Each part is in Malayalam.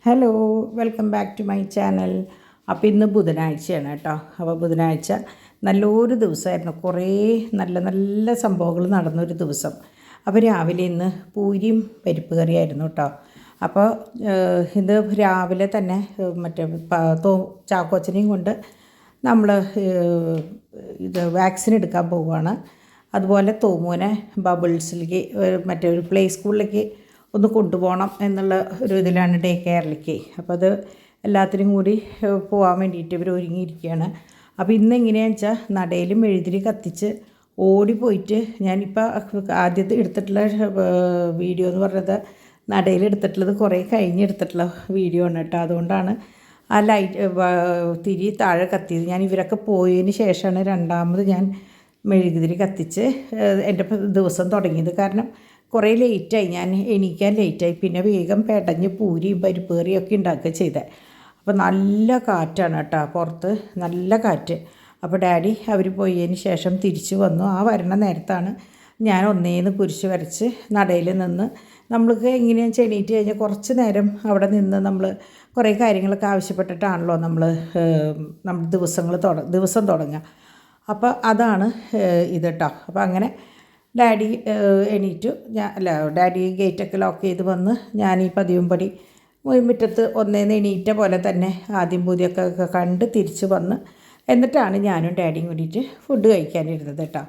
Hello, welcome back to my channel. അപ്പോൾ ഇന്ന് ബുധനാഴ്ചയാണ് കേട്ടോ. അപ്പോൾ ബുധനാഴ്ച നല്ലൊരു ദിവസമായിരുന്നു. കുറേ നല്ല നല്ല സംഭവങ്ങൾ നടന്നൊരു ദിവസം. അപ്പോൾ രാവിലെ ഇന്ന് പൂരിയും പരിപ്പ് കറിയായിരുന്നു കേട്ടോ. അപ്പോൾ ഇത് രാവിലെ തന്നെ മറ്റേ ചാക്കോച്ചനെയും കൊണ്ട് നമ്മൾ ഇത് വാക്സിൻ എടുക്കാൻ പോവുകയാണ്. അതുപോലെ തോമൂനെ ബബിൾസിലേക്ക് മറ്റേ ഒരു പ്ലേ സ്കൂളിലേക്ക് ഒന്ന് കൊണ്ടുപോകണം എന്നുള്ള ഒരു ഇതിലാണ് ഡേ കെയറിലേക്ക്. അപ്പോൾ അത് എല്ലാത്തിനും കൂടി പോകാൻ വേണ്ടിയിട്ട് ഇവർ ഒരുങ്ങിയിരിക്കുകയാണ്. അപ്പോൾ ഇന്ന് എങ്ങനെയാണെന്ന് വെച്ചാൽ നടയിലും മെഴുതിരി കത്തിച്ച് ഓടിപ്പോയിട്ട് ഞാനിപ്പോൾ ആദ്യത്തെ എടുത്തിട്ടുള്ള വീഡിയോ എന്ന് പറഞ്ഞത് നടയിൽ എടുത്തിട്ടുള്ളത് കുറേ കഴിഞ്ഞ് എടുത്തിട്ടുള്ള വീഡിയോ ആണ് കേട്ടോ. അതുകൊണ്ടാണ് ആ ലൈറ്റ് തിരി താഴെ കത്തിയത്. ഞാൻ ഇവരൊക്കെ പോയതിന് ശേഷമാണ് രണ്ടാമത് ഞാൻ മെഴുകുതിരി കത്തിച്ച് എൻ്റെ ദിവസം തുടങ്ങിയത്. കാരണം കുറേ ലേറ്റായി, ഞാൻ എണീക്കാൻ ലേറ്റായി. പിന്നെ വേഗം പെടഞ്ഞ് പൂരിയും പരിപ്പ് കറിയൊക്കെ ഉണ്ടാക്കുക ചെയ്തത്. അപ്പോൾ നല്ല കാറ്റാണ് കേട്ടോ, പുറത്ത് നല്ല കാറ്റ്. അപ്പോൾ ഡാഡി അവർ പോയതിന് ശേഷം തിരിച്ചു വന്നു. ആ വരണ നേരത്താണ് ഞാൻ ഒന്നേന്ന് കുരിശ് വരച്ച് നടയിൽ നിന്ന് നമ്മൾക്ക് എങ്ങനെയാണെന്ന് എണീറ്റ് കഴിഞ്ഞാൽ കുറച്ച് നേരം അവിടെ നിന്ന് നമ്മൾ കുറേ കാര്യങ്ങളൊക്കെ ആവശ്യപ്പെട്ടിട്ടാണല്ലോ നമ്മൾ ദിവസം തുടങ്ങുക. അപ്പോൾ അതാണ് ഇത് കേട്ടോ. അപ്പോൾ അങ്ങനെ ഡാഡി എണീറ്റു. ഡാഡി ഗേറ്റൊക്കെ ലോക്ക് ചെയ്ത് വന്ന് ഞാൻ ഈ പതിവുംപടി മുറ്റത്ത് ഒന്നേന്ന് എണീറ്റ പോലെ തന്നെ ആദ്യം പൂതിയൊക്കെ കണ്ട് തിരിച്ച് വന്ന് എന്നിട്ടാണ് ഞാനും ഡാഡിയും കൂടിയിട്ട് ഫുഡ് കഴിക്കാനിരുന്നത് കേട്ടോ.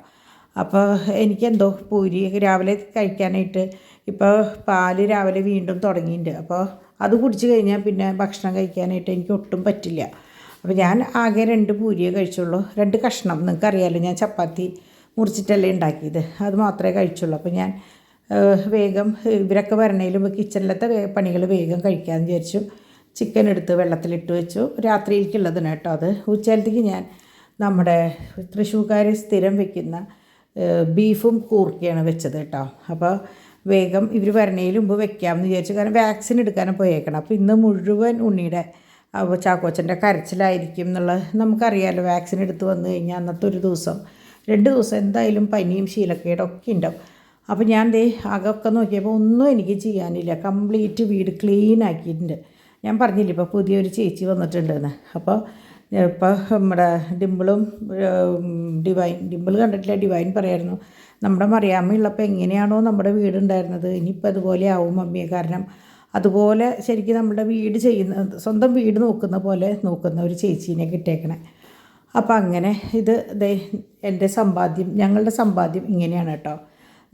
അപ്പോൾ എനിക്കെന്തോ പൂരി രാവിലെ കഴിക്കാനായിട്ട് ഇപ്പോൾ പാല് രാവിലെ വീണ്ടും തുടങ്ങിയിട്ടുണ്ട്. അപ്പോൾ അത് കുടിച്ച് കഴിഞ്ഞാൽ പിന്നെ ഭക്ഷണം കഴിക്കാനായിട്ട് എനിക്ക് ഒട്ടും പറ്റില്ല. അപ്പോൾ ഞാൻ ആകെ 2 പൂരിയേ കഴിച്ചുള്ളൂ. 2 കഷ്ണം, നിങ്ങൾക്കറിയാമല്ലോ ഞാൻ ചപ്പാത്തി മുറിച്ചിട്ടല്ലേ ഉണ്ടാക്കിയത്, അത് മാത്രമേ കഴിച്ചുള്ളൂ. അപ്പോൾ ഞാൻ വേഗം ഇവരൊക്കെ വരണേലും കിച്ചണിലത്തെ പണികൾ വേഗം കഴിക്കാമെന്ന് വിചാരിച്ചു. ചിക്കൻ എടുത്ത് വെള്ളത്തിലിട്ട് വെച്ചു. രാത്രിയിലേക്കുള്ളതാണ് കേട്ടോ അത്. ഉച്ചയിലത്തേക്ക് ഞാൻ നമ്മുടെ തൃശ്ശൂർക്കാർ സ്ഥിരം വെക്കുന്ന ബീഫും കൂർക്കയാണ് വെച്ചത് കേട്ടോ. അപ്പോൾ വേഗം ഇവർ വരണേലും മുമ്പ് വെക്കാമെന്ന് വിചാരിച്ചു. കാരണം വാക്സിൻ എടുക്കാനും പോയേക്കണം. അപ്പോൾ ഇന്ന് മുഴുവൻ ഉണ്ണിയുടെ ചാക്കോച്ചൻ്റെ കരച്ചിലായിരിക്കും എന്നുള്ളത് നമുക്കറിയാമല്ലോ. വാക്സിൻ എടുത്ത് വന്നു കഴിഞ്ഞാൽ അന്നത്തെ ഒരു ദിവസം 2 ദിവസം എന്തായാലും പനിയും ശീലക്കേടൊക്കെ ഉണ്ടാവും. അപ്പോൾ ഞാൻ അകമൊക്കെ നോക്കിയപ്പോൾ ഒന്നും എനിക്ക് ചെയ്യാനില്ല. കംപ്ലീറ്റ് വീട് ക്ലീൻ ആക്കിയിട്ടുണ്ട്. ഞാൻ പറഞ്ഞില്ലേ ഇപ്പോൾ പുതിയൊരു ചേച്ചി വന്നിട്ടുണ്ടെന്ന്. അപ്പോൾ ഇപ്പോൾ നമ്മുടെ ഡിംപിൾ കണ്ടിട്ടില്ല, ഡിവൈൻ പറയായിരുന്നു നമ്മുടെ മറിയാമ്മയുള്ളപ്പോൾ എങ്ങനെയാണോ നമ്മുടെ വീടുണ്ടായിരുന്നത് ഇനിയിപ്പോൾ അതുപോലെ ആവും മമ്മിയെ. കാരണം അതുപോലെ ശരിക്കും നമ്മുടെ വീട് സ്വന്തം വീട് നോക്കുന്ന പോലെ നോക്കുന്ന ഒരു ചേച്ചീനെ കിട്ടിയേക്കണേ. അപ്പം അങ്ങനെ ഇത് എൻ്റെ സമ്പാദ്യം, ഞങ്ങളുടെ സമ്പാദ്യം ഇങ്ങനെയാണ് കേട്ടോ.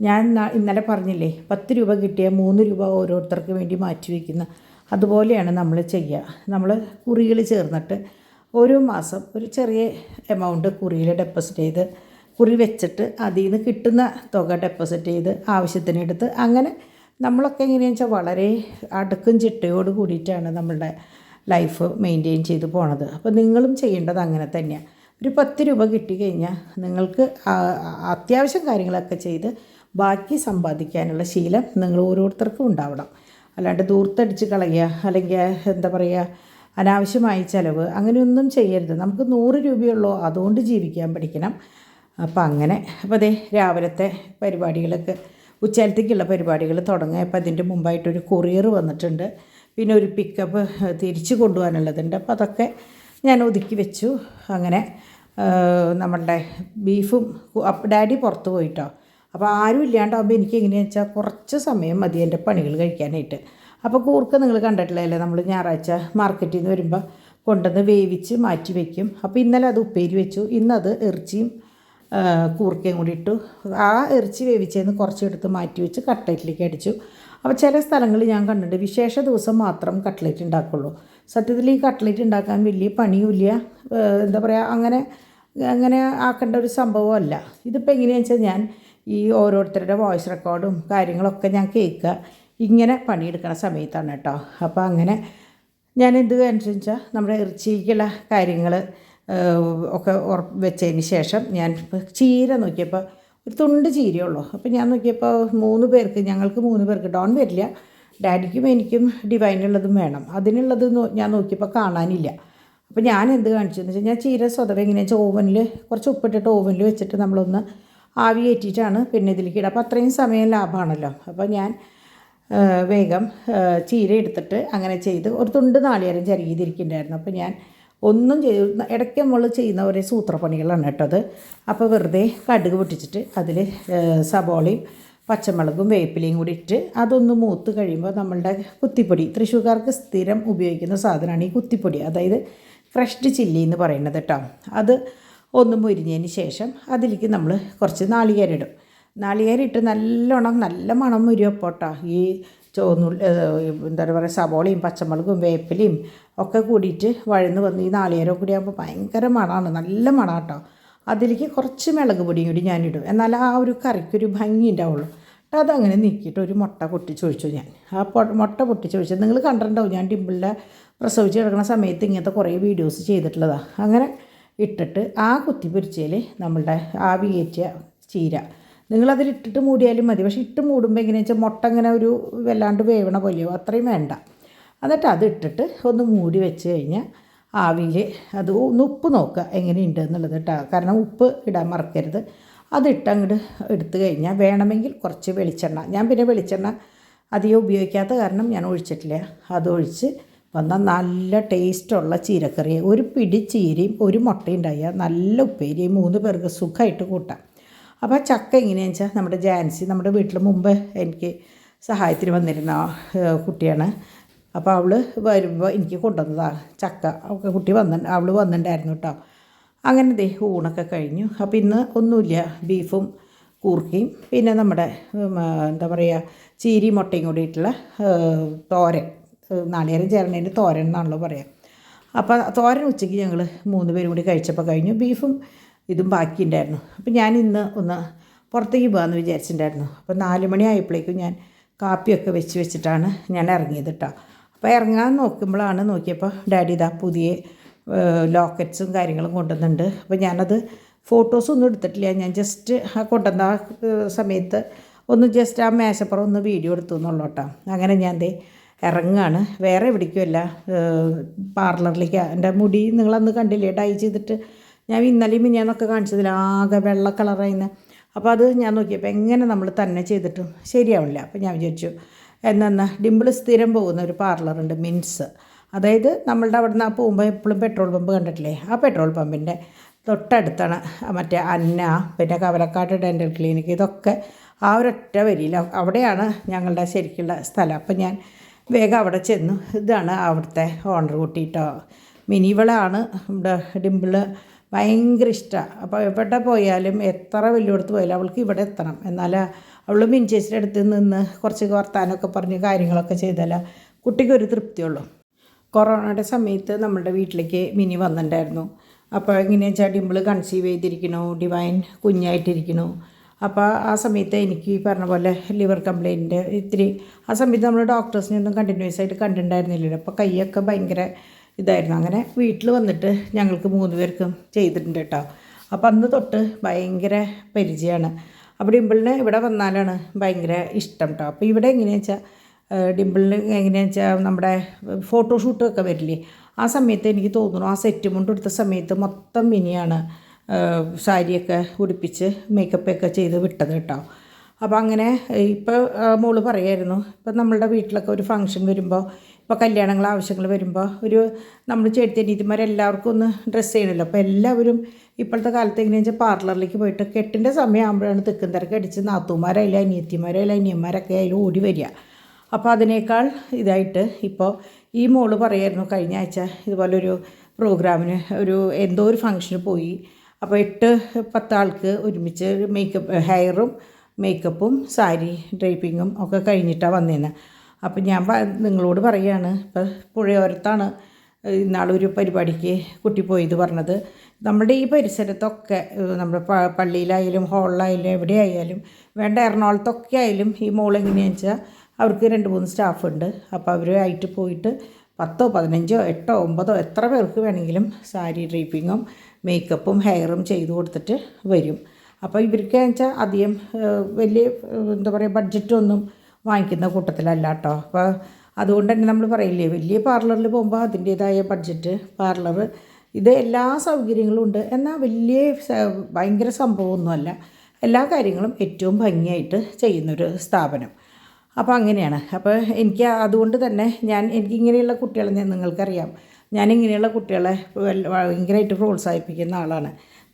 ഞാൻ ഇന്നലെ പറഞ്ഞില്ലേ 10 രൂപ കിട്ടിയ 3 രൂപ ഓരോരുത്തർക്ക് വേണ്ടി മാറ്റി വയ്ക്കുന്ന അതുപോലെയാണ് നമ്മൾ ചെയ്യുക. നമ്മൾ കുറികൾ ചേർന്നിട്ട് ഓരോ മാസം ഒരു ചെറിയ എമൗണ്ട് കുറിയിൽ ഡെപ്പോസിറ്റ് ചെയ്ത് കുറി വെച്ചിട്ട് അതിൽ നിന്ന് കിട്ടുന്ന തുക ഡെപ്പോസിറ്റ് ചെയ്ത് ആവശ്യത്തിനെടുത്ത് അങ്ങനെ നമ്മളൊക്കെ എങ്ങനെയാണെന്ന് വെച്ചാൽ വളരെ അടുക്കും ചിട്ടയോട് കൂടിയിട്ടാണ് നമ്മളുടെ ലൈഫ് മെയിൻറ്റെയിൻ ചെയ്ത് പോണത്. അപ്പോൾ നിങ്ങളും ചെയ്യേണ്ടത് അങ്ങനെ തന്നെയാണ്. ഒരു 10 രൂപ കിട്ടിക്കഴിഞ്ഞാൽ നിങ്ങൾക്ക് അത്യാവശ്യം കാര്യങ്ങളൊക്കെ ചെയ്ത് ബാക്കി സമ്പാദിക്കാനുള്ള ശീലം നിങ്ങൾ ഓരോരുത്തർക്കും ഉണ്ടാവണം. അല്ലാണ്ട് ദൂർത്തടിച്ച് കളയുക അല്ലെങ്കിൽ എന്താ പറയുക അനാവശ്യമായി ചിലവ് അങ്ങനെയൊന്നും ചെയ്യരുത്. നമുക്ക് 100 രൂപയുള്ളൂ, അതുകൊണ്ട് ജീവിക്കാൻ പഠിക്കണം. അപ്പം അങ്ങനെ അപ്പോൾ രാവിലത്തെ പരിപാടികളൊക്കെ ഉച്ചയിലത്തേക്കുള്ള പരിപാടികൾ തുടങ്ങുക. അപ്പോൾ അതിൻ്റെ മുമ്പായിട്ടൊരു കൊറിയർ വന്നിട്ടുണ്ട്. പിന്നെ ഒരു പിക്കപ്പ് തിരിച്ച് കൊണ്ടുപോകാനുള്ളതുണ്ട്. അപ്പോൾ അതൊക്കെ ഞാൻ ഒതുക്കി വെച്ചു. അങ്ങനെ നമ്മളുടെ ബീഫും ഡാഡി പുറത്ത് പോയിട്ടോ. അപ്പോൾ ആരും ഇല്ലാണ്ടാകുമ്പോൾ എനിക്ക് എങ്ങനെയാണെന്ന് വെച്ചാൽ കുറച്ച് സമയം മതി എൻ്റെ പണികൾ കഴിക്കാനായിട്ട്. അപ്പോൾ കൂർക്ക നിങ്ങൾ കണ്ടിട്ടില്ലല്ലേ, നമ്മൾ ഞായറാഴ്ച മാർക്കറ്റിൽ നിന്ന് വരുമ്പോൾ കൊണ്ടുവന്ന് വേവിച്ച് മാറ്റി വയ്ക്കും. അപ്പോൾ ഇന്നലെ അത് ഉപ്പേരി വെച്ചു. ഇന്നത് ഇറച്ചിയും കൂർക്കയും കൂടി ഇട്ടു. ആ ഇറച്ചി വേവിച്ചതിന് കുറച്ചെടുത്ത് മാറ്റി വെച്ച് കട്ട്ലറ്റിലേക്ക് അടിച്ചു. അപ്പോൾ ചില സ്ഥലങ്ങളിൽ ഞാൻ കണ്ടിട്ടുണ്ട് വിശേഷ ദിവസം മാത്രം കട്ട്ലറ്റ് ഉണ്ടാക്കുള്ളൂ. സത്യത്തിൽ ഈ കട്ട്ലറ്റ് ഉണ്ടാക്കാൻ വലിയ പണിയുമില്ല, എന്താ പറയുക അങ്ങനെ ആക്കേണ്ട ഒരു സംഭവമല്ല. ഇതിപ്പോൾ എങ്ങനെയാണെന്ന് വെച്ചാൽ ഞാൻ ഈ ഓരോരുത്തരുടെ വോയിസ് റെക്കോർഡും കാര്യങ്ങളൊക്കെ ഞാൻ കേൾക്കുക ഇങ്ങനെ പണിയെടുക്കുന്ന സമയത്താണ് കേട്ടോ. അപ്പോൾ അങ്ങനെ ഞാൻ എന്ത് കാണിച്ചു വെച്ചാൽ നമ്മുടെ ഇറച്ചിക്കുള്ള കാര്യങ്ങൾ ഒക്കെ വെച്ചതിന് ശേഷം ഞാൻ ചീര നോക്കിയപ്പോൾ ഒരു തുണ്ട് ചീരയുള്ളൂ. അപ്പോൾ ഞാൻ നോക്കിയപ്പോൾ ഞങ്ങൾക്ക് 3 പേർക്ക് ഡോൺ വരില്ല, ഡാഡിക്കും എനിക്കും ഡിവൈനുള്ളതും വേണം. അതിനുള്ളത് ഞാൻ നോക്കിയപ്പോൾ കാണാനില്ല. അപ്പോൾ ഞാൻ എന്ത് കാണിച്ചു എന്ന് വെച്ചാൽ ഞാൻ ചീര സ്വതവേ എങ്ങനെയാണെന്ന് വെച്ചാൽ ഓവനിൽ കുറച്ച് ഉപ്പിട്ടിട്ട് ഓവനിൽ വെച്ചിട്ട് നമ്മളൊന്ന് ആവി കയറ്റിയിട്ടാണ് പിന്നെ ഇതിലേക്ക് ഇടുക. അപ്പോൾ അത്രയും സമയം ലാഭമാണല്ലോ. അപ്പോൾ ഞാൻ വേഗം ചീര എടുത്തിട്ട് അങ്ങനെ ചെയ്ത് ഒരു തുണ്ട് നാളികേരം ചിരകിയിരിക്കുന്നുണ്ടായിരുന്നു. അപ്പോൾ ഞാൻ ഒന്നും ഇടയ്ക്ക് നമ്മൾ ചെയ്യുന്ന ഒരേ സൂത്രപ്പണികളാണ് കേട്ടത്. അപ്പോൾ വെറുതെ കടുക് പൊട്ടിച്ചിട്ട് അതിൽ സബോളയും പച്ചമുളകും വേപ്പിലയും കൂടി ഇട്ട് അതൊന്ന് മൂത്ത് കഴിയുമ്പോൾ നമ്മളുടെ കുത്തിപ്പൊടി, തൃശ്ശൂർക്കാർക്ക് സ്ഥിരം ഉപയോഗിക്കുന്ന സാധനമാണ് ഈ കുത്തിപ്പൊടി, അതായത് ക്രഷ്ഡ് ചില്ലി എന്ന് പറയുന്നത് കേട്ടോ. അത് ഒന്ന് മുരിഞ്ഞതിന് ശേഷം അതിലേക്ക് നമ്മൾ കുറച്ച് നാളികേരം ഇടും. നാളികേരം ഇട്ട് നല്ലോണം നല്ല മണം വരും അപ്പോൾ കേട്ടോ. ഈ എന്താ പറയുക, സബോളയും പച്ചമുളകും വേപ്പിലയും ഒക്കെ കൂടിയിട്ട് വഴന്ന് വന്ന് ഈ നാളികേരം കൂടി ആകുമ്പോൾ ഭയങ്കര മണമാണ്, നല്ല മണം കേട്ടോ. അതിലേക്ക് കുറച്ച് മുളക് പൊടിയും കൂടി ഞാനിടും, എന്നാൽ ആ ഒരു കറിക്കൊരു ഭംഗി ഉണ്ടാവുള്ളൂ. അതങ്ങനെ നീക്കിയിട്ട് ഒരു മുട്ട പൊട്ടിച്ചൊഴിച്ചു. ഞാൻ ആ മുട്ട പൊട്ടിച്ചൊഴിച്ചത് നിങ്ങൾ കണ്ടിട്ടുണ്ടാവും. ഞാൻ ഡിമ്പിളിൻ്റെ പ്രസവിച്ച് കിടക്കുന്ന സമയത്ത് ഇങ്ങനത്തെ കുറേ വീഡിയോസ് ചെയ്തിട്ടുള്ളതാണ്. അങ്ങനെ ഇട്ടിട്ട് ആ കുത്തി പൊരിച്ചതിൽ നമ്മളുടെ ആവി കയറ്റിയ ചീര നിങ്ങളതിലിട്ടിട്ട് മൂടിയാലും മതി. പക്ഷേ ഇട്ട് മൂടുമ്പോൾ എങ്ങനെയാണെന്ന് വെച്ചാൽ മുട്ട ഇങ്ങനെ ഒരു വല്ലാണ്ട് വേവണ പോലെയോ, അത്രയും വേണ്ട. എന്നിട്ട് അത് ഇട്ടിട്ട് ഒന്ന് മൂടി വെച്ച് കഴിഞ്ഞാൽ ആവിയിൽ അത് ഒന്ന് ഉപ്പ് നോക്കുക എങ്ങനെയുണ്ട് എന്നുള്ളത് കേട്ടോ. കാരണം ഉപ്പ് ഇടാൻ മറക്കരുത്. അതിട്ട് അങ്ങോട്ട് എടുത്തു കഴിഞ്ഞാൽ വേണമെങ്കിൽ കുറച്ച് വെളിച്ചെണ്ണ, ഞാൻ പിന്നെ വെളിച്ചെണ്ണ അധികം ഉപയോഗിക്കാത്ത കാരണം ഞാൻ ഒഴിച്ചിട്ടില്ല. അതൊഴിച്ച് വന്നാൽ നല്ല ടേസ്റ്റുള്ള ചീരക്കറി, ഒരു പിടി ചീരയും ഒരു മുട്ടയും ഉണ്ടായാൽ നല്ല ഉപ്പേരിയും 3 പേർക്ക് സുഖമായിട്ട് കൂട്ടാം. അപ്പോൾ ചക്ക എങ്ങനെയാണെന്ന് വെച്ചാൽ നമ്മുടെ ജാൻസി നമ്മുടെ വീട്ടിൽ മുമ്പ് എനിക്ക് സഹായത്തിന് വന്നിരുന്ന കുട്ടിയാണ്. അപ്പോൾ അവൾ വരുമ്പോൾ എനിക്ക് കൊണ്ടുവന്നതാണ് ചക്ക. കുട്ടി അവൾ വന്നിട്ടുണ്ടായിരുന്നു കേട്ടോ. അങ്ങനെ ഊണൊക്കെ കഴിഞ്ഞു. അപ്പോൾ ഇന്ന് ഒന്നുമില്ല, ബീഫും കൂർക്കയും പിന്നെ നമ്മുടെ എന്താ പറയുക ചീരി മുട്ടയും കൂടിയിട്ടുള്ള തോരൻ, നാളികേരം ചേരണേൻ്റെ തോരൻ എന്നാണല്ലോ പറയുക. അപ്പോൾ തോരൻ ഉച്ചയ്ക്ക് ഞങ്ങൾ 3 പേരും കൂടി കഴിച്ചപ്പോൾ കഴിഞ്ഞു. ബീഫും ഇതും ബാക്കിയുണ്ടായിരുന്നു. അപ്പോൾ ഞാൻ ഇന്ന് ഒന്ന് പുറത്തേക്ക് പോകാമെന്ന് വിചാരിച്ചിട്ടുണ്ടായിരുന്നു. അപ്പോൾ 4 മണി ആയപ്പോഴേക്കും ഞാൻ കാപ്പിയൊക്കെ വെച്ചിട്ടാണ് ഞാൻ ഇറങ്ങിയത് കേട്ടോ. അപ്പോൾ ഇറങ്ങാൻ നോക്കിയപ്പോൾ ഡാഡി ഇതാ പുതിയ ലോക്കറ്റ്സും കാര്യങ്ങളും കൊണ്ടുവന്നുണ്ട്. അപ്പോൾ ഞാനത് ഫോട്ടോസൊന്നും എടുത്തിട്ടില്ല. ഞാൻ ജസ്റ്റ് ആ കൊണ്ടുവന്ന സമയത്ത് ഒന്ന് ജസ്റ്റ് ആ മേശപ്പുറം ഒന്ന് വീഡിയോ എടുത്തു എന്നുള്ളൂ കേട്ടോ. അങ്ങനെ ഞാൻ ഇറങ്ങുകയാണ്. വേറെ എവിടേക്കുമല്ല, പാർലറിലേക്ക്. എൻ്റെ മുടി നിങ്ങളന്ന് കണ്ടില്ലേ, ഡൈ ചെയ്തിട്ട് ഞാൻ ഇന്നലെയും മിനിഞ്ഞാന്നൊക്കെ കാണിച്ചതിൽ ആകെ വെള്ള കളറായിന്ന്. അപ്പോൾ അത് ഞാൻ നോക്കിയപ്പോൾ എങ്ങനെ നമ്മൾ തന്നെ ചെയ്തിട്ടും ശരിയാവില്ല. അപ്പോൾ ഞാൻ വിചാരിച്ചു എന്നാൽ ഡിമ്പിൾ സ്ഥിരം പോകുന്ന ഒരു പാർലറുണ്ട്, മിൻസ്. അതായത് നമ്മളുടെ അവിടെ നിന്ന് പോകുമ്പോൾ എപ്പോഴും പെട്രോൾ പമ്പ് കണ്ടിട്ടില്ലേ, ആ പെട്രോൾ പമ്പിൻ്റെ തൊട്ടടുത്താണ് മറ്റേ അന്ന, പിന്നെ കവലക്കാട് ഡെൻ്റൽ ക്ലിനിക്ക്, ഇതൊക്കെ ആ ഒരൊറ്റ വരിയിൽ അവിടെയാണ് ഞങ്ങളുടെ ശരിക്കുള്ള സ്ഥലം. അപ്പോൾ ഞാൻ വേഗം അവിടെ ചെന്നു. ഇതാണ് അവിടുത്തെ ഓണർ കുട്ടിട്ടോ, മിനി. ഇവളാണ് നമ്മുടെ ഡിമ്പിൾ ഭയങ്കര ഇഷ്ടമാണ്. അപ്പോൾ എവിടെ പോയാലും എത്ര വലിയടത്ത് പോയാലും അവൾക്ക് ഇവിടെ എത്തണം. എന്നാൽ അവൾ മിനി ചേച്ചിയുടെ അടുത്ത് നിന്ന് കുറച്ച് വർത്താനമൊക്കെ പറഞ്ഞ് കാര്യങ്ങളൊക്കെ ചെയ്താൽ കുട്ടിക്കൊരു തൃപ്തിയുള്ളൂ. കൊറോണയുടെ സമയത്ത് നമ്മളുടെ വീട്ടിലേക്ക് മിനി വന്നിട്ടുണ്ടായിരുന്നു. അപ്പോൾ എങ്ങനെയാണെന്ന് വെച്ചാൽ ഡിമ്പിൾ കൺസീവ് ചെയ്തിരിക്കണു, ഡിവൈൻ കുഞ്ഞായിട്ടിരിക്കണു. അപ്പോൾ ആ സമയത്ത് എനിക്ക് ഈ പറഞ്ഞ പോലെ ലിവർ കംപ്ലയിൻറ്റ് ഇത്തിരി, ആ സമയത്ത് നമ്മൾ ഡോക്ടേഴ്സിനൊന്നും കണ്ടിന്യൂസ് ആയിട്ട് കണ്ടിട്ടുണ്ടായിരുന്നില്ലല്ലോ. അപ്പോൾ കൈയൊക്കെ ഭയങ്കര ഇതായിരുന്നു. അങ്ങനെ വീട്ടിൽ വന്നിട്ട് ഞങ്ങൾക്ക് 3 പേർക്കും ചെയ്തിട്ടുണ്ട് കേട്ടോ. അപ്പോൾ അന്ന് തൊട്ട് ഭയങ്കര പരിചയമാണ്. അപ്പോൾ ഡിമ്പിളിന് ഇവിടെ വന്നാലാണ് ഭയങ്കര ഇഷ്ടം കേട്ടോ. അപ്പോൾ ഇവിടെ എങ്ങനെയാണെന്ന് വെച്ചാൽ ഡിമ്പിളിന് എങ്ങനെയാണെന്ന് വെച്ചാൽ നമ്മുടെ ഫോട്ടോഷൂട്ടൊക്കെ വരില്ലേ, ആ സമയത്ത് എനിക്ക് തോന്നുന്നു ആ സെറ്റ് മുണ്ട് എടുത്ത സമയത്ത് മൊത്തം മിനിയാണ് സാരിയൊക്കെ ഉടുപ്പിച്ച് മേക്കപ്പൊക്കെ ചെയ്ത് വിട്ടത് കേട്ടോ. അപ്പോൾ അങ്ങനെ ഇപ്പോൾ മോള് പറയായിരുന്നു, ഇപ്പം നമ്മളുടെ വീട്ടിലൊക്കെ ഒരു ഫംഗ്ഷൻ വരുമ്പോൾ, ഇപ്പോൾ കല്യാണങ്ങൾ ആവശ്യങ്ങൾ വരുമ്പോൾ നമ്മൾ ചേട്ടത്തിയനീതിമാരെല്ലാവർക്കും ഒന്ന് ഡ്രസ്സ് ചെയ്യണമല്ലോ. അപ്പോൾ എല്ലാവരും ഇപ്പോഴത്തെ കാലത്ത് എങ്ങനെയാണെന്ന് വെച്ചാൽ പാർലറിലേക്ക് പോയിട്ട് കെട്ടിൻ്റെ സമയമാകുമ്പോഴാണ് തിക്കും തിരക്ക് അടിച്ച് നാത്തൂമാരായാലും അനിയത്തിമാരായാലും അനിയന്മാരൊക്കെ ആയാലും ഓടി വരിക. അപ്പോൾ അതിനേക്കാൾ ഇതായിട്ട് ഇപ്പോൾ ഈ മോള് പറയായിരുന്നു, കഴിഞ്ഞ ആഴ്ച ഇതുപോലൊരു പ്രോഗ്രാമിന് എന്തോ ഒരു ഫംഗ്ഷന് പോയി. അപ്പോൾ 8-10 ആൾക്ക് ഒരുമിച്ച് ഹെയറും മേക്കപ്പും സാരി ഡ്രൈപ്പിങ്ങും ഒക്കെ കഴിഞ്ഞിട്ടാണ് വന്നേന്ന്. അപ്പം ഞാൻ നിങ്ങളോട് പറയുകയാണ്, ഇപ്പോൾ പുഴയോരത്താണ് ഇന്നാളൊരു പരിപാടിക്ക് കുട്ടി പോയത് പറഞ്ഞത്. നമ്മുടെ ഈ പരിസരത്തൊക്കെ നമ്മുടെ പള്ളിയിലായാലും ഹോളിലായാലും എവിടെയായാലും വേണ്ട, എറണാകുളത്തൊക്കെ ആയാലും ഈ മോളെങ്ങനെയാണെന്ന് വെച്ചാൽ അവർക്ക് 2-3 സ്റ്റാഫുണ്ട്. അപ്പോൾ അവരുമായിട്ട് പോയിട്ട് 10, 15, 8, 9 എത്ര പേർക്ക് വേണമെങ്കിലും സാരി ഡ്രൈപ്പിങ്ങും മേക്കപ്പും ഹെയറും ചെയ്ത് കൊടുത്തിട്ട് വരും. അപ്പോൾ ഇവർക്ക് വെച്ചാൽ അധികം വലിയ എന്താ പറയുക ബഡ്ജറ്റൊന്നും വാങ്ങിക്കുന്ന കൂട്ടത്തിലല്ല കേട്ടോ. അപ്പോൾ അതുകൊണ്ട് തന്നെ നമ്മൾ പറയില്ലേ, വലിയ പാർലറിൽ പോകുമ്പോൾ അതിൻ്റേതായ ബഡ്ജറ്റ്, പാർലർ ഇത് എല്ലാ സൗകര്യങ്ങളും ഉണ്ട്. എന്നാൽ വലിയ ഭയങ്കര സംഭവമൊന്നുമല്ല, എല്ലാ കാര്യങ്ങളും ഏറ്റവും ഭംഗിയായിട്ട് ചെയ്യുന്നൊരു സ്ഥാപനം. അപ്പോൾ അങ്ങനെയാണ്. അപ്പോൾ എനിക്ക് അതുകൊണ്ട് തന്നെ എനിക്കിങ്ങനെയുള്ള കുട്ടികളെ നിങ്ങൾക്കറിയാം, ഞാനിങ്ങനെയുള്ള കുട്ടികളെ ഭയങ്കരമായിട്ട് പ്രോത്സാഹിപ്പിക്കുന്ന ആളാണ്.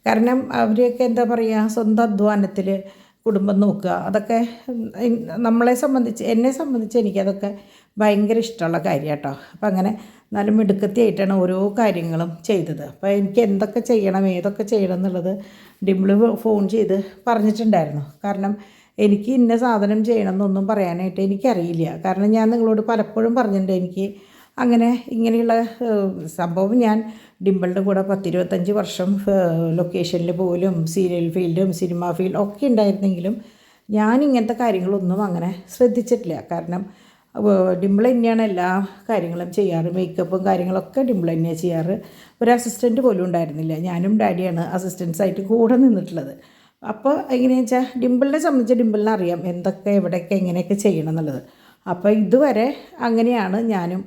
കാരണം അവരെയൊക്കെ എന്താ പറയുക, സ്വന്തം അധ്വാനത്തിൽ കുടുംബം നോക്കുക, അതൊക്കെ എന്നെ സംബന്ധിച്ച് എനിക്കതൊക്കെ ഭയങ്കര ഇഷ്ടമുള്ള കാര്യം കേട്ടോ. അപ്പം അങ്ങനെ നല്ല മിടുക്കത്തിയായിട്ടാണ് ഓരോ കാര്യങ്ങളും ചെയ്തത്. അപ്പോൾ എനിക്ക് എന്തൊക്കെ ചെയ്യണം, ഏതൊക്കെ ചെയ്യണം എന്നുള്ളത് ഡിംപിൾ ഫോൺ ചെയ്ത് പറഞ്ഞിട്ടുണ്ടായിരുന്നു. കാരണം എനിക്ക് ഇന്ന സാധനം ചെയ്യണം എന്നൊന്നും പറയാനായിട്ട് എനിക്കറിയില്ല. കാരണം ഞാൻ നിങ്ങളോട് പലപ്പോഴും പറഞ്ഞിട്ടുണ്ട്, എനിക്ക് അങ്ങനെ ഇങ്ങനെയുള്ള സംഭവം ഞാൻ ഡിംപിളിൻ്റെ കൂടെ 10-25 വർഷം ലൊക്കേഷനിൽ പോലും സീരിയൽ ഫീൽഡും സിനിമ ഫീൽഡും ഒക്കെ ഉണ്ടായിരുന്നെങ്കിലും ഞാൻ ഇങ്ങനത്തെ കാര്യങ്ങളൊന്നും അങ്ങനെ ശ്രദ്ധിച്ചിട്ടില്ല. കാരണം ഡിംപിൾ തന്നെയാണ് എല്ലാ കാര്യങ്ങളും ചെയ്യാറ്, മേക്കപ്പും കാര്യങ്ങളൊക്കെ ഡിംപിൾ തന്നെയാണ് ചെയ്യാറ്. ഒരു അസിസ്റ്റൻറ്റ് പോലും ഉണ്ടായിരുന്നില്ല, ഞാനും ഡാഡിയാണ് അസിസ്റ്റൻസായിട്ട് കൂടെ നിന്നിട്ടുള്ളത്. അപ്പോൾ എങ്ങനെയാണെന്ന് വെച്ചാൽ ഡിംപിളിനെ സംബന്ധിച്ച് ഡിംപിളിനെ അറിയാം എന്തൊക്കെ എവിടെയൊക്കെ എങ്ങനെയൊക്കെ ചെയ്യണം എന്നുള്ളത്. അപ്പോൾ ഇതുവരെ അങ്ങനെയാണ് ഞാനും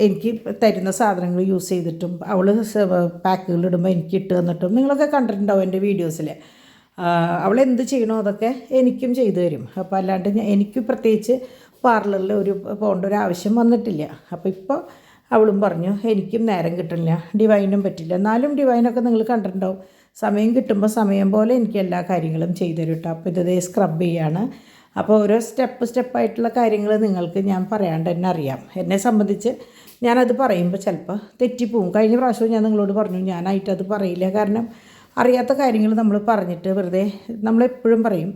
എനിക്ക് തരുന്ന സാധനങ്ങൾ യൂസ് ചെയ്തിട്ടും അവൾ പാക്കുകളിടുമ്പോൾ എനിക്ക് ഇട്ട് തന്നിട്ടും നിങ്ങളൊക്കെ കണ്ടിട്ടുണ്ടാവും എൻ്റെ വീഡിയോസിൽ. അവൾ എന്ത് ചെയ്യണോ അതൊക്കെ എനിക്കും ചെയ്തു തരും. അപ്പോൾ അല്ലാണ്ട് എനിക്ക് പ്രത്യേകിച്ച് പാർലറിൽ പോകേണ്ട ഒരു ആവശ്യം വന്നിട്ടില്ല. അപ്പോൾ ഇപ്പോൾ അവളും പറഞ്ഞു എനിക്കും നേരം കിട്ടില്ല, ഡിവൈനും പറ്റില്ല. എന്നാലും ഡിവൈനൊക്കെ നിങ്ങൾ കണ്ടിട്ടുണ്ടാവും, സമയം കിട്ടുമ്പോൾ സമയം പോലെ എനിക്ക് എല്ലാ കാര്യങ്ങളും ചെയ്തു തരും കേട്ടോ. അപ്പോൾ ഇതേ സ്ക്രബ് ചെയ്യാണ്. അപ്പോൾ ഓരോ സ്റ്റെപ്പായിട്ടുള്ള കാര്യങ്ങൾ നിങ്ങൾക്ക് ഞാൻ പറയാണ്ട് തന്നെ അറിയാം. എന്നെ സംബന്ധിച്ച് ഞാനത് പറയുമ്പോൾ ചിലപ്പോൾ തെറ്റിപ്പോവും. കഴിഞ്ഞ പ്രാവശ്യവും ഞാൻ നിങ്ങളോട് പറഞ്ഞു ഞാനായിട്ടത് പറയില്ല. കാരണം അറിയാത്ത കാര്യങ്ങൾ നമ്മൾ പറഞ്ഞിട്ട് വെറുതെ, നമ്മളെപ്പോഴും പറയും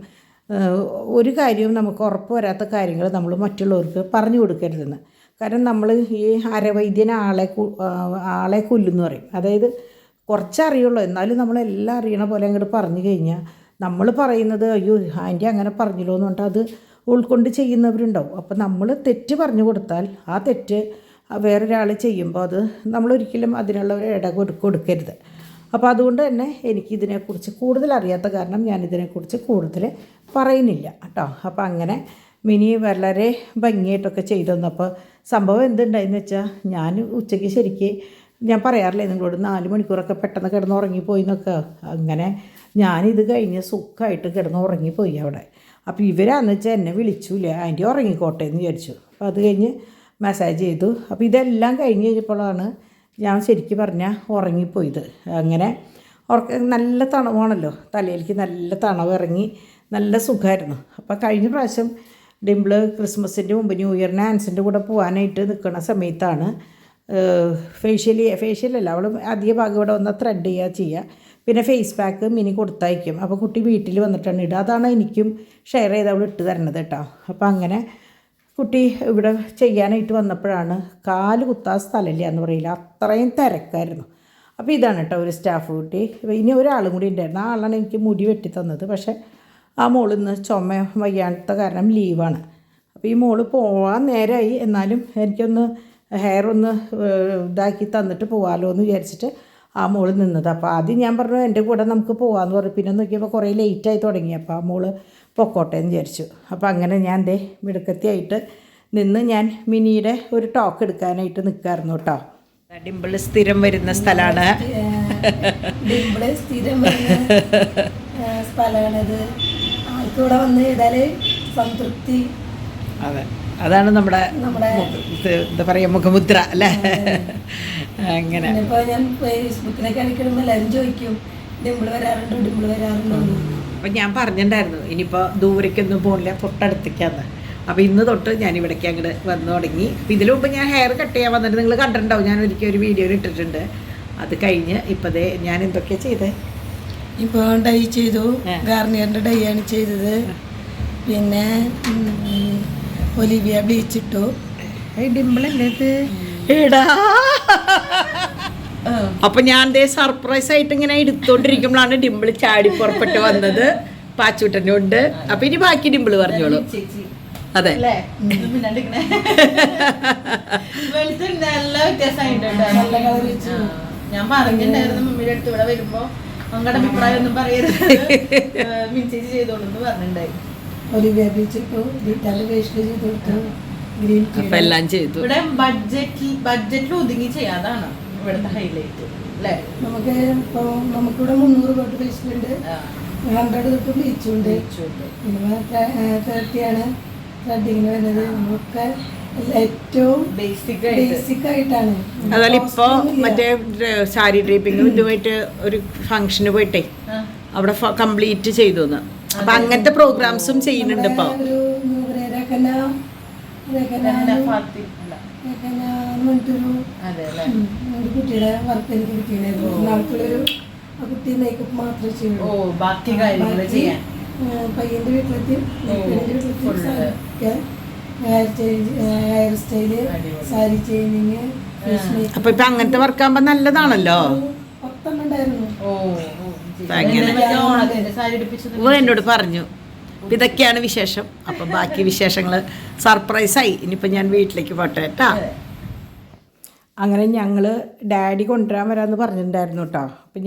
ഒരു കാര്യവും നമുക്ക് ഉറപ്പ് വരാത്ത കാര്യങ്ങൾ നമ്മൾ മറ്റുള്ളവർക്ക് പറഞ്ഞു കൊടുക്കരുതെന്ന്. കാരണം നമ്മൾ ഈ അരവൈദ്യൻ ആളെ കൊല്ലുമെന്ന് പറയും. അതായത് കുറച്ചറിയുള്ളൂ, എന്നാലും നമ്മളെല്ലാം അറിയണ പോലെ അങ്ങോട്ട് പറഞ്ഞു കഴിഞ്ഞാൽ നമ്മൾ പറയുന്നത് അയ്യോ ആൻറ്റി അങ്ങനെ പറഞ്ഞല്ലോ എന്ന് പറഞ്ഞിട്ട് അത് ഉൾക്കൊണ്ട് ചെയ്യുന്നവരുണ്ടാവും. അപ്പോൾ നമ്മൾ തെറ്റ് പറഞ്ഞു കൊടുത്താൽ ആ തെറ്റ് വേറൊരാൾ ചെയ്യുമ്പോൾ അത് നമ്മളൊരിക്കലും അതിനുള്ള ഒരു ഇട കൊടുക്കരുത്. അപ്പോൾ അതുകൊണ്ട് തന്നെ എനിക്കിതിനെക്കുറിച്ച് കൂടുതൽ അറിയാത്ത കാരണം ഞാനിതിനെക്കുറിച്ച് കൂടുതൽ പറയുന്നില്ല കേട്ടോ. അപ്പോൾ അങ്ങനെ മിനി വളരെ ഭംഗിയായിട്ടൊക്കെ ചെയ്തു തന്നപ്പോൾ സംഭവം എന്തുണ്ടായെന്ന് വെച്ചാൽ ഞാൻ ഉച്ചയ്ക്ക് ശരിക്ക് ഞാൻ പറയാറില്ലേ നിങ്ങളോട് 4 മണിക്കൂറൊക്കെ പെട്ടെന്ന് കിടന്ന് ഉറങ്ങിപ്പോയി എന്നൊക്കെ. അങ്ങനെ ഞാനിത് കഴിഞ്ഞ് സുഖമായിട്ട് കിടന്ന് ഉറങ്ങിപ്പോയി അവിടെ. അപ്പോൾ ഇവരാന്ന് വെച്ചാൽ എന്നെ വിളിച്ചില്ല, ആൻറ്റി ഉറങ്ങിക്കോട്ടെ എന്ന് വിചാരിച്ചു. അപ്പോൾ അത് കഴിഞ്ഞ് മസാജ് ചെയ്തു. അപ്പോൾ ഇതെല്ലാം കഴിഞ്ഞ് കഴിഞ്ഞപ്പോഴാണ് ഞാൻ ശരിക്കും പറഞ്ഞാൽ ഉറങ്ങിപ്പോയത്. അങ്ങനെ നല്ല തണവാണല്ലോ, തലയിലേക്ക് നല്ല തണവ് ഇറങ്ങി നല്ല സുഖമായിരുന്നു. അപ്പോൾ കഴിഞ്ഞ പ്രാവശ്യം ഡിംപിൾ ക്രിസ്മസിൻ്റെ മുമ്പ് ന്യൂ ഇയറിന് ആൻസിൻ്റെ കൂടെ പോകാനായിട്ട് നിൽക്കുന്ന സമയത്താണ് ഫേഷ്യലല്ല അവൾ അധിക ഭാഗം ഇവിടെ വന്ന് ത്രെഡ് ചെയ്യുക. പിന്നെ ഫേസ് പാക്ക് മിനി കൊടുത്തയക്കും. അപ്പോൾ കുട്ടി വീട്ടിൽ വന്നിട്ടാണ് ഇടുക. അതാണ് എനിക്കും ഷെയർ ചെയ്ത് അവൾ ഇട്ട് തരണത് കേട്ടോ. അപ്പോൾ അങ്ങനെ കുട്ടി ഇവിടെ ചെയ്യാനായിട്ട് വന്നപ്പോഴാണ് കാല് കുത്താൻ സ്ഥലമില്ല എന്ന് പറയില്ല, അത്രയും തിരക്കായിരുന്നു. അപ്പോൾ ഇതാണ് കേട്ടോ ഒരു സ്റ്റാഫ് കുട്ടി. ഇനി ഒരാളും കൂടി ഉണ്ടായിരുന്നു, ആ ആളാണ് എനിക്ക് മുടി വെട്ടി തന്നത്. പക്ഷേ ആ മോളിന്ന് ചുമ വയ്യാത്ത കാരണം ലീവാണ്. അപ്പോൾ ഈ മോള് പോകാൻ നേരമായി, എന്നാലും എനിക്കൊന്ന് ഹെയർ ഒന്ന് ഇതാക്കി തന്നിട്ട് പോകാമല്ലോ എന്ന് വിചാരിച്ചിട്ട് ആ മോള് നിന്നത്. അപ്പോൾ ആദ്യം ഞാൻ പറഞ്ഞു എൻ്റെ കൂടെ നമുക്ക് പോകാമെന്ന് പറഞ്ഞു. പിന്നെ നോക്കിയപ്പോൾ കുറേ ലേറ്റായി തുടങ്ങി. അപ്പോൾ ആ മോള് പൊക്കോട്ടെ എന്ന് വിചാരിച്ചു. അപ്പോൾ അങ്ങനെ ഞാൻ മിടുക്കത്തിയായിട്ട് നിന്ന് ഞാൻ മിനിയുടെ ഒരു ടോക്ക് എടുക്കാനായിട്ട് നിൽക്കായിരുന്നു കേട്ടോ. ഡിംപിൾ സ്ഥിരം വരുന്ന സ്ഥലമാണ്, ഡിംപിൾ സ്ഥിരം സ്ഥലമാണിത്. ആൾക്കൂടെ വന്ന് ചെയ്താൽ സംതൃപ്തി. അതെ, അതാണ് നമ്മുടെ എന്താ പറയുക മുഖമുദ്ര അല്ലേ. അങ്ങനെ ഇപ്പോൾ ഞാൻ ഫേസ്ബുക്കിലൊക്കെ അടിക്കുമ്പോൾ എല്ലാവരും ചോദിക്കും ഡിംപിൾ വരാറുണ്ടോ, ഡിംപിൾ വരാറുണ്ടോ. അപ്പം ഞാൻ പറഞ്ഞിട്ടുണ്ടായിരുന്നു ഇനിയിപ്പോൾ ദൂരേക്കൊന്നും പോകില്ല, തൊട്ടടുത്തേക്കാന്ന്. അപ്പോൾ ഇന്ന് തൊട്ട് ഞാൻ ഇവിടേക്ക് അങ്ങോട്ട് വന്നു തുടങ്ങി. അപ്പോൾ ഇതിനു മുമ്പ് ഞാൻ ഹെയർ കട്ട് ചെയ്യാൻ വന്നിട്ട് നിങ്ങൾ കണ്ടിട്ടുണ്ടാവും, ഞാൻ ഒരിക്കൽ ഒരു വീഡിയോയിൽ ഇട്ടിട്ടുണ്ട്. അത് കഴിഞ്ഞ് ഇപ്പോഴേ ഞാൻ എന്തൊക്കെയാണ് ചെയ്തത്, ഇപ്പോൾ ഡൈ ചെയ്തു, ഗാർണിയറിൻ്റെ ഡൈ ആണ് ചെയ്തത്. പിന്നെ ഒലിവിയ ബ്ലീച്ച് ഇട്ടു. ഡിംപിളല്ലേ ഇത് എടാ. അപ്പൊ ഞാൻ ദേ സർപ്രൈസ് ആയിട്ട് ഇങ്ങനെ എടുത്തോണ്ടിരിക്കുമ്പോഴാണ് ഡിംപിൾ ചാടി പുറപ്പെട്ട് വന്നത് പാച്ചൂട്ടൻ്റെ ഉണ്ട്. അപ്പൊ ഇനി ബാക്കി ഡിംപിൾ പറഞ്ഞോളൂ. അതെ ഞാൻ പറഞ്ഞിട്ടുണ്ടായിരുന്നു മമ്മിയുടെ അടുത്ത് ഇവിടെ വരുമ്പോ അങ്ങടെ അഭിപ്രായം ഒന്നും പറയരുത്, മിൻചേച്ചി ചെയ്തോളൂ പറഞ്ഞിട്ടുണ്ടായി. ഒലിവിയ ബ്ലീച്ച് ഇട്ടു, ഡീറ്റാൽ ഫേഷ്യൽ ചെയ്ത് കൊടുത്തു, ഗ്രീൻ ടീ എല്ലാം ചെയ്തു. ഇവിടെ ബഡ്ജറ്റിൽ ഒതുങ്ങി ചെയ്യാതാണ് ഇവിടുത്തെ ഹൈലൈറ്റ് അല്ലേ. നമുക്ക് ഇപ്പോൾ നമുക്കിവിടെ 300 തൊട്ട് ഫേഷ്യലുണ്ട്. 100 തൊട്ട് ബ്ലീച്ചുണ്ട്, പിന്നെ 30 ത്രെഡിങ്ങിന് വരുന്നത്. നമുക്ക് ഏറ്റവും ബേസിക് ആയിട്ടാണ്. അതുപോലെ ഇപ്പോൾ മറ്റേ സാരി ഡ്രീപ്പിങ്ങും ഇതുമായിട്ട് ഒരു ഫംഗ്ഷന് പോയിട്ടേ അവിടെ കംപ്ലീറ്റ് ചെയ്തു. അപ്പം അങ്ങനത്തെ പ്രോഗ്രാംസും ചെയ്യുന്നുണ്ട് ഇപ്പോൾ. ഒരു കുട്ടിയുടെ വർക്ക് എനിക്ക് കിട്ടിയിട്ടുണ്ടായിരുന്നു. നാൾക്കുള്ളൊരു ആ കുട്ടി മേക്കപ്പ് മാത്രമേ ചെയ്യുള്ളൂ, ബാക്കി കാര്യങ്ങൾ ചെയ്യാൻ പയ്യൻ്റെ വീട്ടിലെത്തി ഹെയർ സ്റ്റൈല്, സാരി ചേഞ്ചിങ്. അപ്പൊ ഇപ്പൊ അങ്ങനത്തെ വർക്കാകുമ്പോ നല്ലതാണല്ലോ. 10 ഉണ്ടായിരുന്നു. എന്നോട് പറഞ്ഞു ഇതൊക്കെയാണ് വിശേഷം. അപ്പൊ ബാക്കി വിശേഷങ്ങൾ സർപ്രൈസായി. ഇനിയിപ്പോൾ ഞാൻ വീട്ടിലേക്ക് പോട്ടെ കേട്ടാ. അങ്ങനെ ഞങ്ങൾ ഡാഡി കൊണ്ടുവരാൻ വരാമെന്ന് പറഞ്ഞിട്ടുണ്ടായിരുന്നു കേട്ടോ. അപ്പം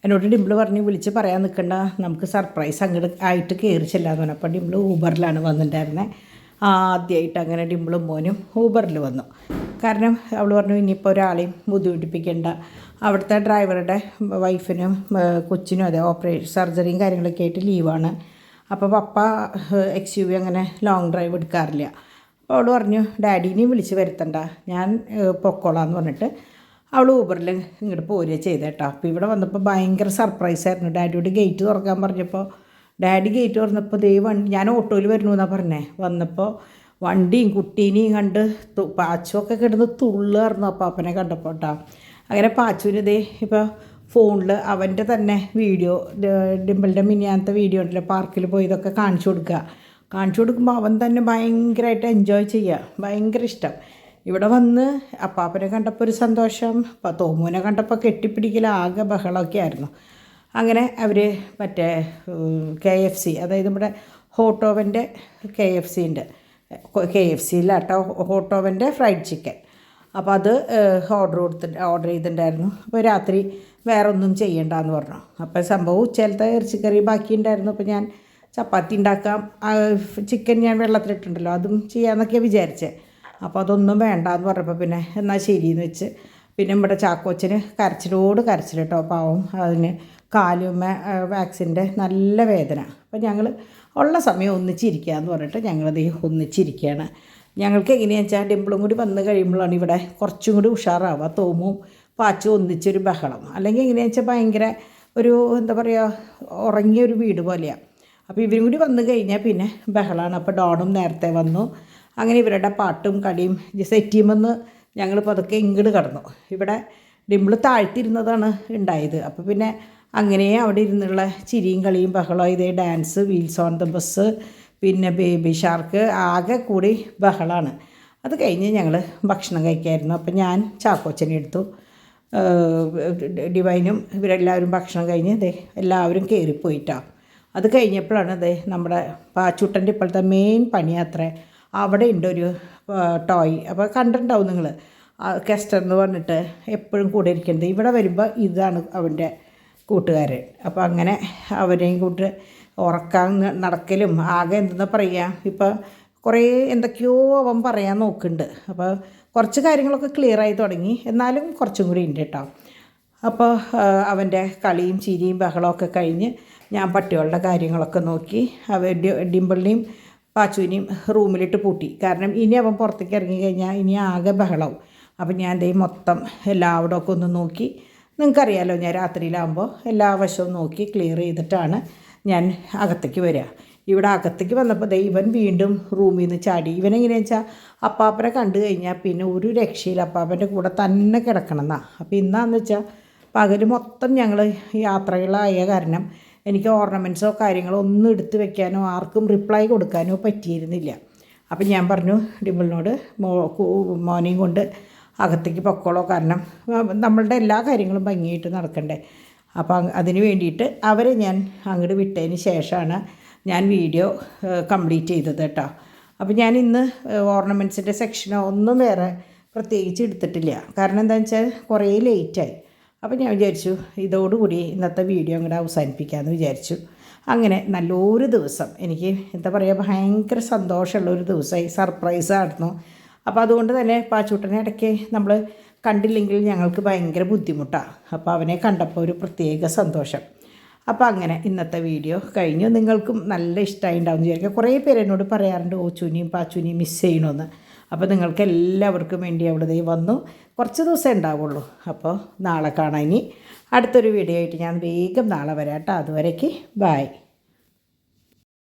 എന്നോട് ഡിംപിൾ പറഞ്ഞ് വിളിച്ച് പറയാൻ നിൽക്കണ്ട, നമുക്ക് സർപ്രൈസ് അങ്ങോട്ട് ആയിട്ട് കയറി ചെല്ലാന്ന് പറഞ്ഞു. അപ്പം ഡിംപിൾ ഊബറിലാണ് വന്നിട്ടുണ്ടായിരുന്നത്. ആദ്യമായിട്ട് അങ്ങനെ ഡിംപിളും മോനും ഊബറിൽ വന്നു. കാരണം അവൾ പറഞ്ഞു ഇനിയിപ്പോൾ ഒരാളെയും ബുദ്ധിമുട്ടിപ്പിക്കേണ്ട. അവിടുത്തെ ഡ്രൈവറുടെ വൈഫിനും കൊച്ചിനും അതെ സർജറിയും കാര്യങ്ങളൊക്കെ ആയിട്ട് ലീവാണ്. അപ്പോൾ പപ്പ XUV അങ്ങനെ ലോങ് ഡ്രൈവ് എടുക്കാറില്ല. അപ്പോൾ അവൾ പറഞ്ഞു ഡാഡീനെയും വിളിച്ച് വരുത്തണ്ട, ഞാൻ പൊക്കോളാന്ന് പറഞ്ഞിട്ട് അവൾ ഊബറിൽ ഇങ്ങോട്ട് പോരുക ചെയ്തേട്ടോ. അപ്പോൾ ഇവിടെ വന്നപ്പോൾ ഭയങ്കര സർപ്രൈസായിരുന്നു. ഡാഡിയോട് ഗേറ്റ് തുറക്കാൻ പറഞ്ഞപ്പോൾ ഡാഡി ഗേറ്റ് തുറന്നപ്പോൾ വണ്ടി, ഞാൻ ഓട്ടോയിൽ വരുന്നു എന്നാണ് പറഞ്ഞേ. വന്നപ്പോൾ വണ്ടിയും കുട്ടീനെയും കണ്ട് പാച്ചുവൊക്കെ കിടന്ന് തുള്ളുമായിരുന്നു അപ്പാപ്പനെ കണ്ടപ്പോൾ കേട്ടോ. അങ്ങനെ പാച്ചുവിന് ഇപ്പോൾ ഫോണിൽ അവൻ്റെ തന്നെ വീഡിയോ, ഡിംപിളിൻ്റെ മിനിയാന്നത്തെ വീഡിയോ ഉണ്ടല്ലോ, പാർക്കിൽ പോയി ഇതൊക്കെ കാണിച്ചു കൊടുക്കുമ്പോൾ അവൻ തന്നെ ഭയങ്കരമായിട്ട് എൻജോയ് ചെയ്യുക, ഭയങ്കര ഇഷ്ടം. ഇവിടെ വന്ന് അപ്പാപ്പനെ കണ്ടപ്പോൾ ഒരു സന്തോഷം, തോമുവിനെ കണ്ടപ്പോൾ കെട്ടിപ്പിടിക്കൽ, ആകെ ബഹളമൊക്കെ ആയിരുന്നു. അങ്ങനെ അവർ മറ്റേ KFC, അതായത് നമ്മുടെ ഹോട്ടോവൻ്റെ KFC ഉണ്ട്, KFC ഇല്ലാട്ടോ, ഹോട്ടോവൻ്റെ ഫ്രൈഡ് ചിക്കൻ. അപ്പോൾ അത് ഓർഡർ ചെയ്തിട്ടുണ്ടായിരുന്നു. അപ്പോൾ രാത്രി വേറെ ഒന്നും ചെയ്യണ്ടെന്ന് പറഞ്ഞു. അപ്പോൾ സംഭവം ഉച്ചയിലത്തെ ഇറച്ചിക്കറി ബാക്കിയുണ്ടായിരുന്നു. അപ്പോൾ ഞാൻ ചപ്പാത്തി ഉണ്ടാക്കാം, ചിക്കൻ ഞാൻ വെള്ളത്തിലിട്ടുണ്ടല്ലോ അതും ചെയ്യാമെന്നൊക്കെയാണ് വിചാരിച്ചത്. അപ്പോൾ അതൊന്നും വേണ്ടാന്ന് പറഞ്ഞപ്പോൾ പിന്നെ എന്നാൽ ശരിയെന്ന് വെച്ച്. പിന്നെ നമ്മുടെ ചാക്കോച്ചന് കരച്ചിൽ കേട്ടോ, പാവം. അതിന് കാലുമ്മ വാക്സിൻ്റെ നല്ല വേദന. അപ്പോൾ ഞങ്ങൾ ഉള്ള സമയം ഒന്നിച്ചിരിക്കുകയെന്ന് പറഞ്ഞിട്ട് ഞങ്ങളത് ഒന്നിച്ചിരിക്കുകയാണ്. ഞങ്ങൾക്ക് എങ്ങനെയാണെന്ന് വെച്ചാൽ ഡിംപിളും കൂടി വന്ന് കഴിയുമ്പോഴാണ് ഇവിടെ കുറച്ചും കൂടി ഉഷാറാവുക. തോമും പാച്ചും ഒന്നിച്ചൊരു ബഹളം. അല്ലെങ്കിൽ എങ്ങനെയാണെന്ന് വെച്ചാൽ ഭയങ്കര ഒരു എന്താ പറയുക, ഉറങ്ങിയൊരു വീട് പോലെയാണ്. അപ്പോൾ ഇവരും കൂടി വന്നു കഴിഞ്ഞാൽ പിന്നെ ബഹളമാണ്. അപ്പോൾ ഡോണും നേരത്തെ വന്നു. അങ്ങനെ ഇവരുടെ പാട്ടും കടിയും സെറ്റ് ചെയ്യുമെന്ന് ഞങ്ങൾ പതുക്കെ ഇങ്ങോട്ട് കടന്നു. ഇവിടെ ഡിംപിൾ താഴ്ത്തിരുന്നതാണ് ഉണ്ടായത്. അപ്പോൾ പിന്നെ അങ്ങനെ അവിടെ ഇരുന്നുള്ള ചിരിയും കളിയും ബഹളവും, ഇതേ dance, wheels on the bus, പിന്നെ ബേബി ഷാർക്ക്, ആകെ കൂടി ബഹളമാണ്. അത് കഴിഞ്ഞ് ഞങ്ങൾ ഭക്ഷണം കഴിക്കായിരുന്നു. അപ്പം ഞാൻ ചാക്കോച്ചനെ എടുത്തു, ഡിവൈനും ഇവരെല്ലാവരും ഭക്ഷണം കഴിഞ്ഞ് എല്ലാവരും കയറിപ്പോയിട്ടാണ്. അത് കഴിഞ്ഞപ്പോഴാണ് നമ്മുടെ പാച്ചൂട്ടൻ്റെ ഇപ്പോഴത്തെ മെയിൻ പണിയാത്രേ. അവിടെ ഉണ്ട് ഒരു ടോയ്, അപ്പോൾ കണ്ടിട്ടുണ്ടാവും നിങ്ങൾ, കെസ്റ്റർ എന്ന് പറഞ്ഞിട്ട് എപ്പോഴും കൂടെ ഇരിക്കുന്നത്. ഇവിടെ വരുമ്പോൾ ഇതാണ് അവൻ്റെ കൂട്ടുകാരൻ. അപ്പോൾ അങ്ങനെ അവരെയും കൂട്ട് ഉറക്കാൻ നടക്കലും ആകെ എന്തെന്നാ പറയുക, ഇപ്പോൾ കുറേ എന്തൊക്കെയോ അവൻ പറയാൻ നോക്കുന്നുണ്ട്. അപ്പോൾ കുറച്ച് കാര്യങ്ങളൊക്കെ ക്ലിയറായി തുടങ്ങി, എന്നാലും കുറച്ചും കൂടി ഉണ്ട് കേട്ടോ. അപ്പോൾ അവൻ്റെ കളിയും ചിരിയും ബഹളമൊക്കെ കഴിഞ്ഞ് ഞാൻ പട്ടികളുടെ കാര്യങ്ങളൊക്കെ നോക്കി ഡിംപിളിനെയും പാച്ചുവിനെയും റൂമിലിട്ട് പൂട്ടി. കാരണം ഇനി അവൻ പുറത്തേക്ക് ഇറങ്ങി കഴിഞ്ഞാൽ ഇനി ആകെ ബഹളവും. അപ്പം ഞാൻ മൊത്തം എല്ലാവിടം ഒക്കെ ഒന്ന് നോക്കി. നിങ്ങൾക്കറിയാമല്ലോ, ഞാൻ രാത്രിയിലാകുമ്പോൾ എല്ലാ വശവും നോക്കി ക്ലിയർ ചെയ്തിട്ടാണ് ഞാൻ അകത്തേക്ക് വരിക. ഇവിടെ അകത്തേക്ക് വന്നപ്പോൾ ഇവൻ വീണ്ടും റൂമിൽ നിന്ന് ചാടി. ഇവനെങ്ങനെയാണെന്ന് വെച്ചാൽ അപ്പാപ്പനെ കണ്ടു കഴിഞ്ഞാൽ പിന്നെ ഒരു രക്ഷയിൽ അപ്പാപ്പൻ്റെ കൂടെ തന്നെ കിടക്കണം എന്നാണ്. അപ്പോൾ ഇന്നാന്ന് വെച്ചാൽ പകൽ മൊത്തം ഞങ്ങൾ യാത്രകളായ കാരണം എനിക്ക് ഓർണമെൻറ്റ്സോ കാര്യങ്ങളോ ഒന്നും എടുത്ത് വെക്കാനോ ആർക്കും റിപ്ലൈ കൊടുക്കാനോ പറ്റിയിരുന്നില്ല. അപ്പം ഞാൻ പറഞ്ഞു ഡിംപിളിനോട് മോനെയും കൊണ്ട് അകത്തേക്ക് പൊക്കോളോ, കാരണം നമ്മളുടെ എല്ലാ കാര്യങ്ങളും ഭംഗിയായിട്ട് നടക്കണ്ടേ. അപ്പോൾ അതിന് വേണ്ടിയിട്ട് അവരെ ഞാൻ അങ്ങോട്ട് വിട്ടതിന് ശേഷമാണ് ഞാൻ വീഡിയോ കംപ്ലീറ്റ് ചെയ്തത് കേട്ടോ. അപ്പോൾ ഞാൻ ഇന്ന് ഓർണമെൻറ്റ്സിൻ്റെ സെക്ഷനോ ഒന്നും വേറെ പ്രത്യേകിച്ച് എടുത്തിട്ടില്ല. കാരണം എന്താണെന്ന് വെച്ചാൽ കുറേ ലേറ്റായി. അപ്പോൾ ഞാൻ വിചാരിച്ചു ഇതോടുകൂടി ഇന്നത്തെ വീഡിയോ അങ്ങോട്ട് അവസാനിപ്പിക്കാമെന്ന് വിചാരിച്ചു. അങ്ങനെ നല്ലൊരു ദിവസം, എനിക്ക് എന്താ പറയുക, ഭയങ്കര സന്തോഷമുള്ളൊരു ദിവസമായി, സർപ്രൈസായിരുന്നു. അപ്പോൾ അതുകൊണ്ട് തന്നെ പാച്ചൂട്ടനെ ഇടയ്ക്ക് നമ്മൾ കണ്ടില്ലെങ്കിൽ ഞങ്ങൾക്ക് ഭയങ്കര ബുദ്ധിമുട്ടാണ്. അപ്പോൾ അവനെ കണ്ടപ്പോൾ ഒരു പ്രത്യേക സന്തോഷം. അപ്പോൾ അങ്ങനെ ഇന്നത്തെ വീഡിയോ കഴിഞ്ഞു. നിങ്ങൾക്കും നല്ല ഇഷ്ടമായി ഉണ്ടാവും വിചാരിക്കുക. കുറേ പേര് എന്നോട് പറയാറുണ്ട് ഓച്ചൂനിയും പാച്ചൂനിയും മിസ് ചെയ്യണമെന്ന്. അപ്പോൾ നിങ്ങൾക്ക് എല്ലാവർക്കും വേണ്ടി അവിടെ വന്നു. കുറച്ച് ദിവസമേ ഉണ്ടാവുള്ളൂ. അപ്പോൾ നാളെ കാണാം. ഇനി അടുത്തൊരു വീഡിയോ ആയിട്ട് ഞാൻ വേഗം നാളെ വരാം കേട്ടോ. അതുവരേക്ക് ബായ്.